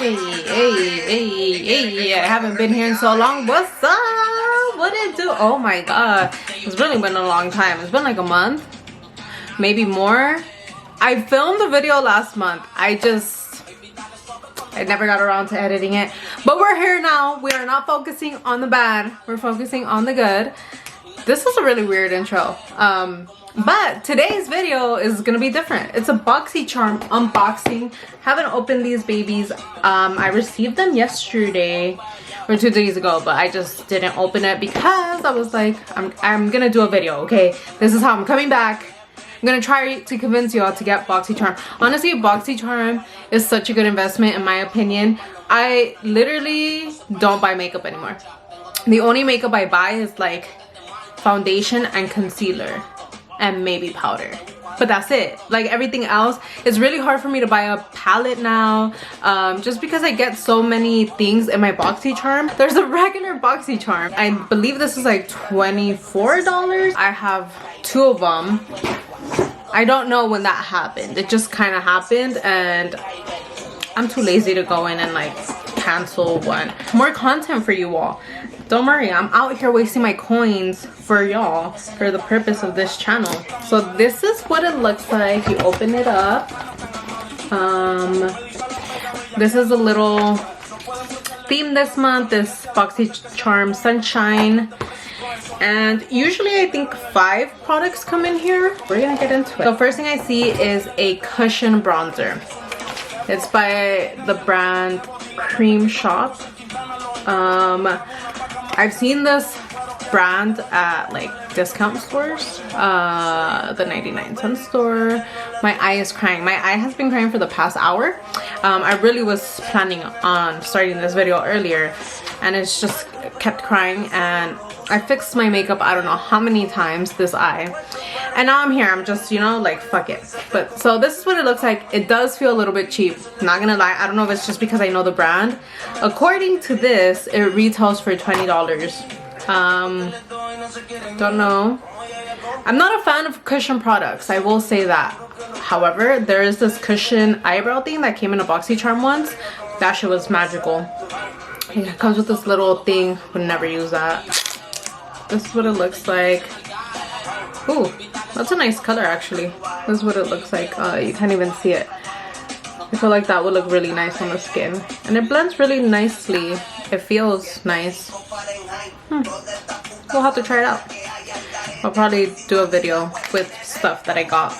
Hey, I haven't been here in so long. What's up? What it do? Oh my god. It's really been a long time. It's been like a month. Maybe more. I filmed the video last month. I never got around to editing it. But we're here now. We are not focusing on the bad. We're focusing on the good. This is a really weird intro. But today's video is gonna be different. It's a BoxyCharm unboxing. Haven't opened these babies. I received them yesterday or 2 days ago, but I just didn't open it because I was like, I'm gonna do a video, okay? This is how I'm coming back. I'm gonna try to convince y'all to get BoxyCharm. Honestly, BoxyCharm is such a good investment in my opinion. I literally don't buy makeup anymore. The only makeup I buy is like foundation and concealer and maybe powder, but that's it. Like everything else, it's really hard for me to buy a palette now, just because I get so many things in my BoxyCharm. There's a regular BoxyCharm. I believe this is like $24. I have 2 of them. I don't know when that happened. It just kind of happened and I'm too lazy to go in and like cancel one. More content for you all. Don't worry, I'm out here wasting my coins for y'all for the purpose of this channel. So this is what it looks like. You open it up. This is a little theme this month, this BoxyCharm Sunshine. And usually I think 5 products come in here. We're gonna get into it. The first thing I see is a cushion bronzer. It's by the brand Cream Shop. I've seen this brand at like discount stores, the 99-cent store. My eye is crying. My eye has been crying for the past hour. I really was planning on starting this video earlier and it's just kept crying, and I fixed my makeup I don't know how many times this eye, and now I'm here. I'm just, you know, like fuck it. But so this is what it looks like. It does feel a little bit cheap, not gonna lie. I don't know if it's just because I know the brand. According to this, it retails for $20. Don't know. I'm not a fan of cushion products, I will say that. However, there is this cushion eyebrow thing that came in a BoxyCharm once. That shit was magical. It comes with this little thing. Would never use that. This is what it looks like. Ooh, that's a nice color actually. This is what it looks like. You can't even see it. I feel like that would look really nice on the skin. And it blends really nicely. It feels nice. We'll have to try it out. I'll probably do a video with stuff that I got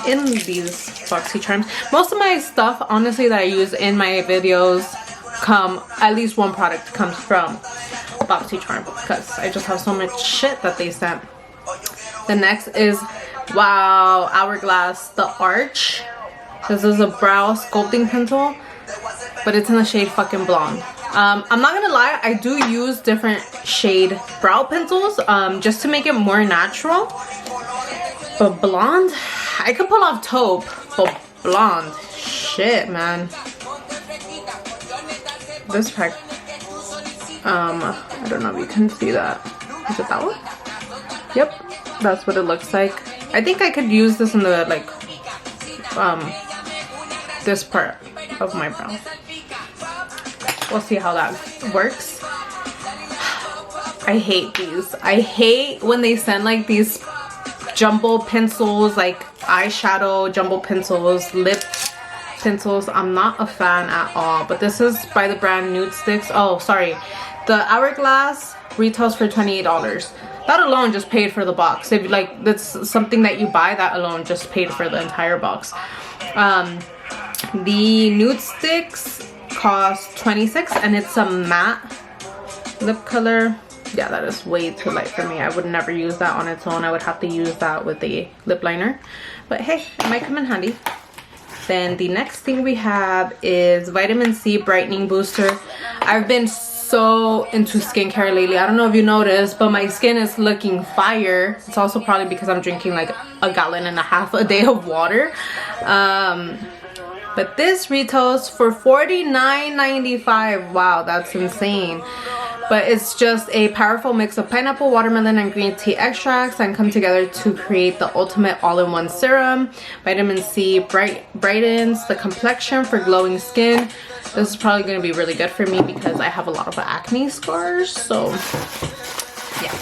in these BoxyCharms. Most of my stuff, honestly, that I use in my videos at least one product comes from BoxyCharm because I just have so much shit that they sent. The next is, wow, Hourglass the Arch. This is a brow sculpting pencil, but it's in the shade fucking blonde. I'm not gonna lie, I do use different shade brow pencils just to make it more natural, but blonde, I could pull off taupe, but blonde, shit man. This pack, I don't know if you can see that. Is it that one? Yep, that's what it looks like. I think I could use this in the like this part of my brow. We'll see how that works. I hate these. I hate when they send like these jumbo pencils, like eyeshadow jumbo pencils, lip pencils. I'm not a fan at all. But this is by the brand Nude Sticks. Oh, sorry. The Hourglass retails for $28. That alone just paid for the box. If like that's something that you buy, that alone just paid for the entire box. The Nude Sticks cost $26 and it's a matte lip color. Yeah, that is way too light for me. I would never use that on its own. I would have to use that with a lip liner. But hey, it might come in handy. Then the next thing we have is Vitamin C Brightening Booster. I've been so into skincare lately. I don't know if you noticed, but my skin is looking fire. It's also probably because I'm drinking like 1.5 gallons a day of water. But this retails for $49.95. Wow, that's insane. but it's just a powerful mix of pineapple, watermelon, and green tea extracts and come together to create the ultimate all-in-one serum. Vitamin C brightens the complexion for glowing skin. This is probably going to be really good for me because I have a lot of acne scars, so yeah.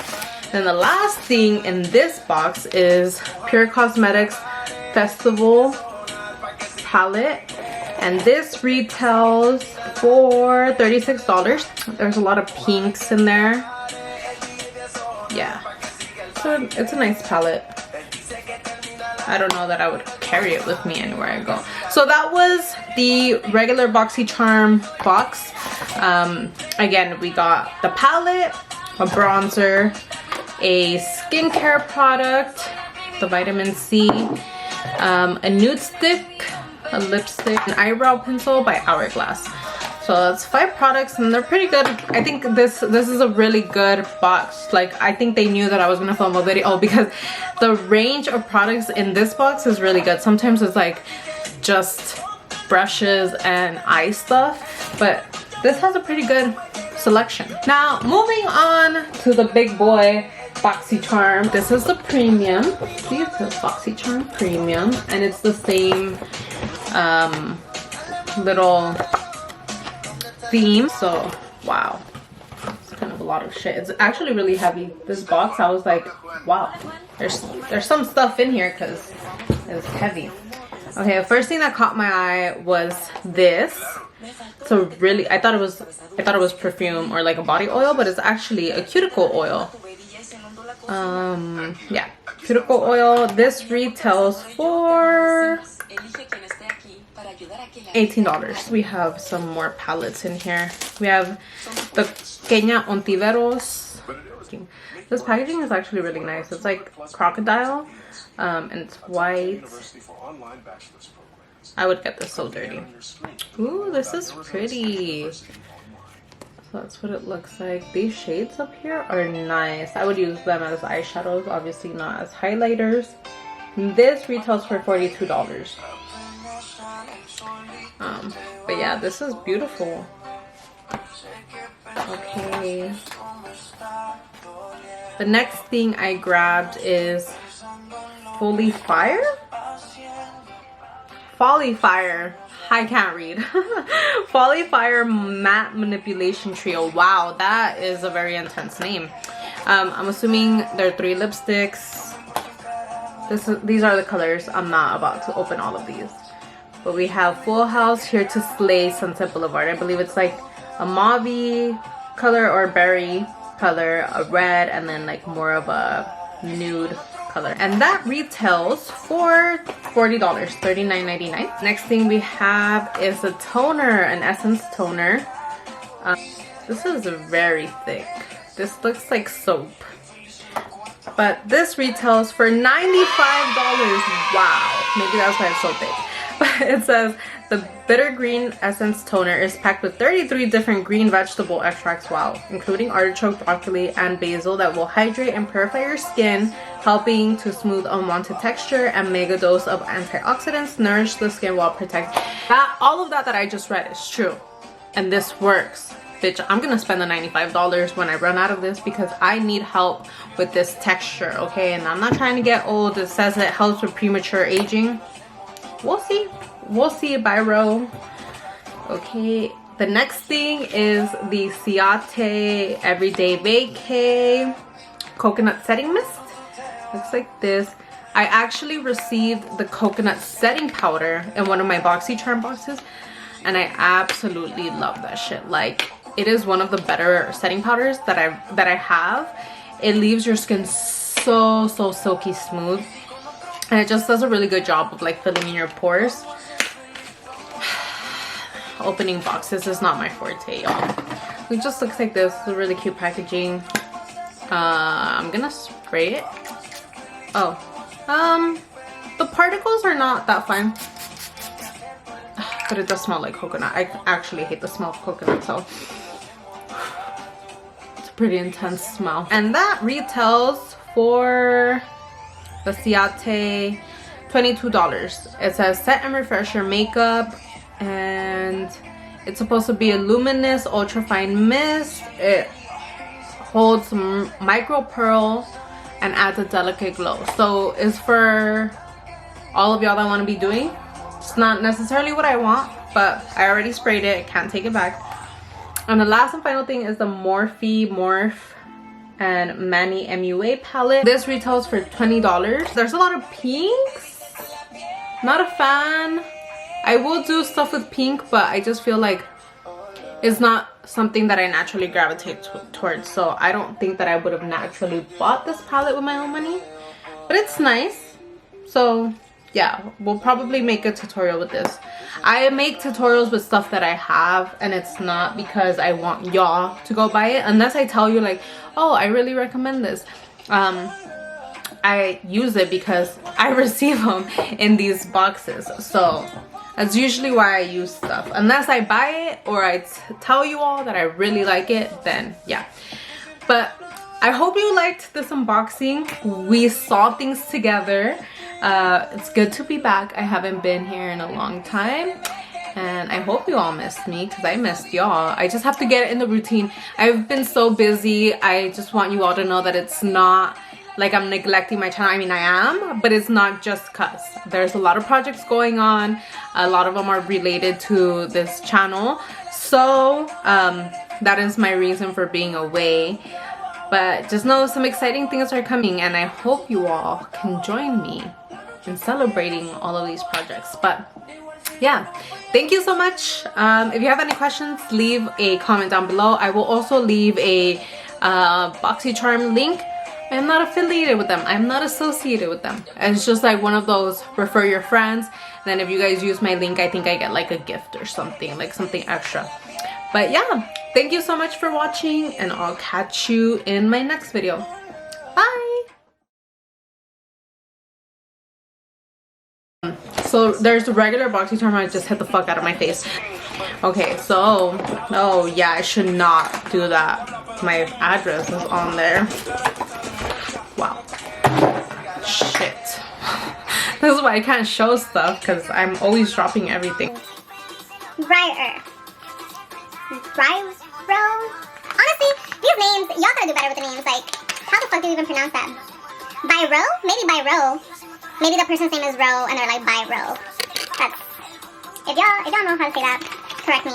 Then the last thing in this box is Pure Cosmetics Festival palette, and this retails for $36. There's a lot of pinks in there. Yeah, so it's a nice palette. I don't know that I would carry it with me anywhere I go. So that was the regular BoxyCharm box. Again, we got the palette, a bronzer, a skincare product, the vitamin C, a nude stick, a lipstick, an eyebrow pencil by Hourglass. So that's 5 products and they're pretty good. I think this is a really good box. Like, I think they knew that I was gonna film a video because the range of products in this box is really good. Sometimes it's like just brushes and eye stuff, but this has a pretty good selection. Now moving on to the big boy BoxyCharm. This is the premium. See, it says BoxyCharm Premium, and it's the same little theme. So wow, it's kind of a lot of shit. It's actually really heavy, this box. I was like, wow, there's some stuff in here because it's heavy. Okay, the first thing that caught my eye was this. So really, I thought it was perfume or like a body oil, but it's actually a cuticle oil. Yeah, cuticle oil. This retails for $18. We have some more palettes in here. We have the Kenya Ontiveros. This packaging is actually really nice. It's like crocodile, and it's white. I would get this so dirty. Ooh, this is pretty. So that's what it looks like. These shades up here are nice. I would use them as eyeshadows, obviously not as highlighters. This retails for $42. But yeah, this is beautiful. Okay. The next thing I grabbed is Folly Fire. I can't read. Folly Fire Matte Manipulation Trio. Wow, that is a very intense name. I'm assuming there are 3 lipsticks. These are the colors. I'm not about to open all of these. But we have Full House, Here to Slay, Sunset Boulevard. I believe it's like a mauve color or berry color, a red, and then like more of a nude color. And that retails for $40, $39.99. Next thing we have is a toner, an Essence toner. This is very thick. This looks like soap. But this retails for $95. Wow. Maybe that's why it's so thick. But it says the Bitter Green Essence Toner is packed with 33 different green vegetable extracts, wow, including artichoke, broccoli, and basil that will hydrate and purify your skin, helping to smooth unwanted texture, and mega dose of antioxidants nourish the skin while protecting. All of that I just read is true, and this works. Bitch, I'm gonna spend the $95 when I run out of this because I need help with this texture, okay? And I'm not trying to get old. It says it helps with premature aging. We'll see. We'll see, Byro. Okay, the next thing is the Ciate Everyday Vacay Coconut Setting Mist. Looks like this. I actually received the coconut setting powder in one of my BoxyCharm boxes, and I absolutely love that shit. Like, it is one of the better setting powders that I have. It leaves your skin so silky smooth. And it just does a really good job of like filling in your pores. Opening boxes is not my forte, y'all. It just looks like this. It's a really cute packaging. I'm gonna spray it. Oh. The particles are not that fine. But it does smell like coconut. I actually hate the smell of coconut, so it's a pretty intense smell. And that retails for the Ciate $22. It says set and refresh your makeup, and it's supposed to be a luminous ultra fine mist. It holds micro pearl and adds a delicate glow. So it's for all of y'all that want to be doing. It's not necessarily what I want, but I already sprayed it. Can't take it back. And the last and final thing is the Morphe and Manny MUA palette. This retails for $20. There's a lot of pinks. Not a fan. I will do stuff with pink, but I just feel like it's not something that I naturally gravitate towards. So I don't think that I would have naturally bought this palette with my own money. But it's nice. So yeah, we'll probably make a tutorial with this. I make tutorials with stuff that I have, and it's not because I want y'all to go buy it, unless I tell you like, oh, I really recommend this. I use it because I receive them in these boxes, so that's usually why I use stuff. Unless I buy it or I tell you all that I really like it, then yeah. But I hope you liked this unboxing. We saw things together. It's good to be back. I haven't been here in a long time, and I hope you all missed me, because I missed y'all. I just have to get in the routine. I've been so busy. I just want you all to know that it's not like I'm neglecting my channel. I mean, I am, but it's not just cause. There's a lot of projects going on. A lot of them are related to this channel. So that is my reason for being away. But just know some exciting things are coming, and I hope you all can join me in celebrating all of these projects. But yeah, thank you so much. If you have any questions, leave a comment down below. I will also leave a BoxyCharm link. I'm not affiliated with them. I'm not associated with them. It's just like one of those refer your friends. And then if you guys use my link, I think I get like a gift or something, like something extra. But yeah, thank you so much for watching, and I'll catch you in my next video. Bye! So there's the regular BoxyCharm. I just hit the fuck out of my face. Okay, so, oh yeah, I should not do that. My address is on there. Wow. Shit. This is why I can't show stuff, because I'm always dropping everything. Brighter. Bro. Honestly, these names, y'all gotta do better with the names. Like, how the fuck do you even pronounce that? Byro? Maybe Byro. Maybe the person's name is Ro and they're like Byro. That's, if y'all know how to say that, correct me.